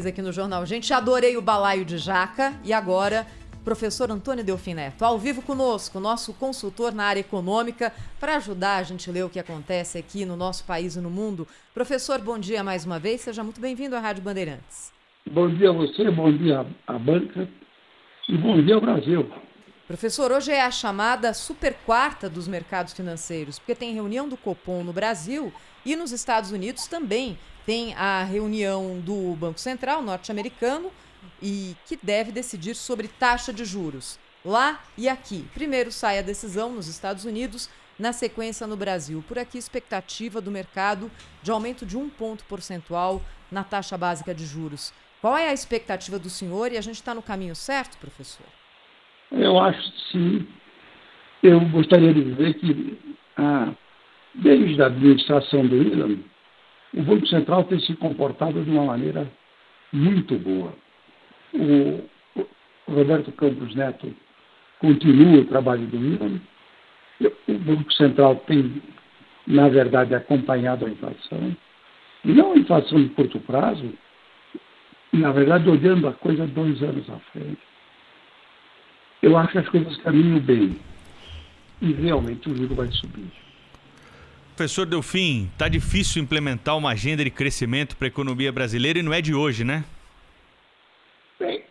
Aqui no Jornal Gente, adorei o balaio de jaca e agora professor Antônio Delfim Neto, ao vivo conosco, nosso consultor na área econômica, para ajudar a gente a ler o que acontece aqui no nosso país e no mundo. Professor, bom dia mais uma vez, seja muito bem-vindo à Rádio Bandeirantes. Bom dia a você, bom dia à banca e bom dia ao Brasil. Professor, hoje é a chamada super quarta dos mercados financeiros, porque tem reunião do Copom no Brasil e nos Estados Unidos também. Tem a reunião do Banco Central norte-americano e que deve decidir sobre taxa de juros lá e aqui. Primeiro sai a decisão nos Estados Unidos, na sequência no Brasil. Por aqui, expectativa do mercado de aumento de 1 ponto percentual na taxa básica de juros. Qual é a expectativa do senhor e a gente está no caminho certo, professor? Eu acho que sim. Eu gostaria de dizer que desde a administração do Irã, o Banco Central tem se comportado de uma maneira muito boa. O Roberto Campos Neto continua o trabalho do Irã. O Banco Central tem, na verdade, acompanhado a inflação. E não a inflação de curto prazo, na verdade, olhando a coisa 2 anos à frente. Eu acho que as coisas caminham bem. E realmente o juro vai subir. Professor Delfim, está difícil implementar uma agenda de crescimento para a economia brasileira e não é de hoje, né?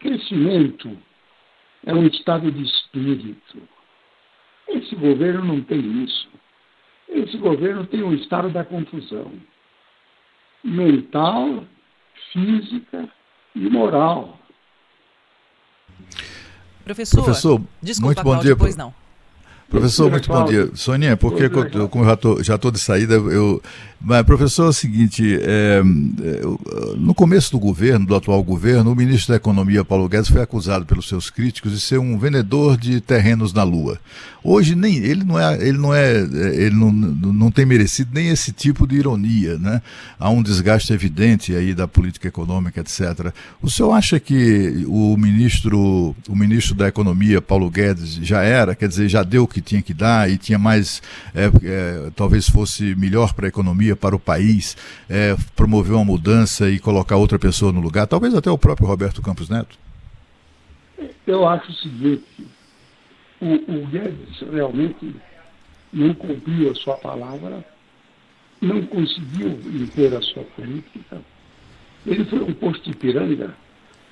Crescimento é um estado de espírito. Esse governo não tem isso. Esse governo tem um estado da confusão mental, física e moral. Professor, desculpa, muito bom Cláudio, dia. Depois não. Professor, muito bom dia. Soninha, porque como eu já estou de saída, mas, professor, é o seguinte, no começo do governo, do atual governo, o ministro da Economia, Paulo Guedes, foi acusado pelos seus críticos de ser um vendedor de terrenos na Lua. Hoje, ele não tem merecido nem esse tipo de ironia, né? Há um desgaste evidente aí da política econômica, etc. O senhor acha que o ministro da Economia, Paulo Guedes, quer dizer, já deu o que tinha que dar e tinha mais, talvez fosse melhor para a economia, para o país, promover uma mudança e colocar outra pessoa no lugar, talvez até o próprio Roberto Campos Neto? Eu acho o seguinte, o Guedes realmente não cumpriu a sua palavra, não conseguiu impor a sua política. Ele foi um posto de Ipiranga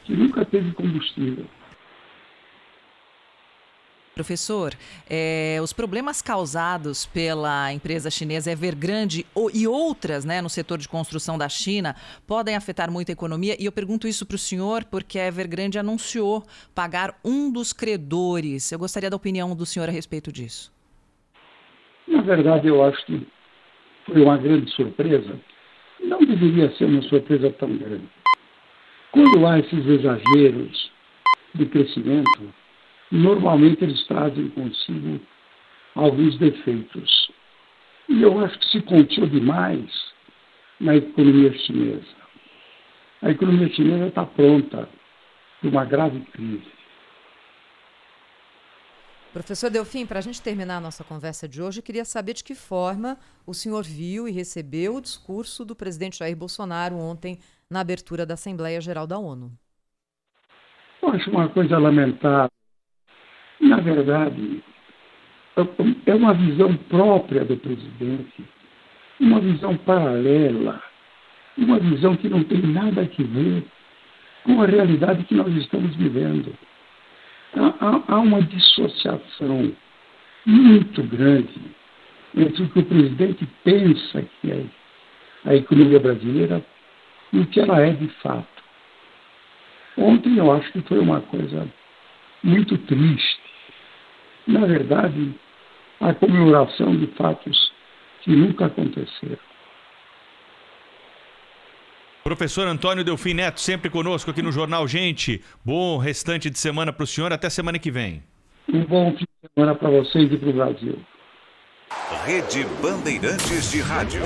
que nunca teve combustível. Professor, os problemas causados pela empresa chinesa Evergrande e outras, né, no setor de construção da China podem afetar muito a economia. E eu pergunto isso para o senhor porque a Evergrande anunciou pagar um dos credores. Eu gostaria da opinião do senhor a respeito disso. Na verdade, eu acho que foi uma grande surpresa. Não deveria ser uma surpresa tão grande. Quando há esses exageros de crescimento, normalmente eles trazem consigo alguns defeitos. E eu acho que se confiou demais na economia chinesa. A economia chinesa está pronta para uma grave crise. Professor Delfim, para a gente terminar a nossa conversa de hoje, eu queria saber de que forma o senhor viu e recebeu o discurso do presidente Jair Bolsonaro ontem na abertura da Assembleia Geral da ONU. Eu acho uma coisa lamentável. Na verdade, é uma visão própria do presidente, uma visão paralela, uma visão que não tem nada a ver com a realidade que nós estamos vivendo. Há uma dissociação muito grande entre o que o presidente pensa que é a economia brasileira e o que ela é de fato. Ontem eu acho que foi uma coisa muito triste. Na verdade, a comemoração de fatos que nunca aconteceram. Professor Antônio Delfim Neto, sempre conosco aqui no Jornal Gente. Bom restante de semana para o senhor, até semana que vem. Um bom fim de semana para vocês e para o Brasil. Rede Bandeirantes de Rádio.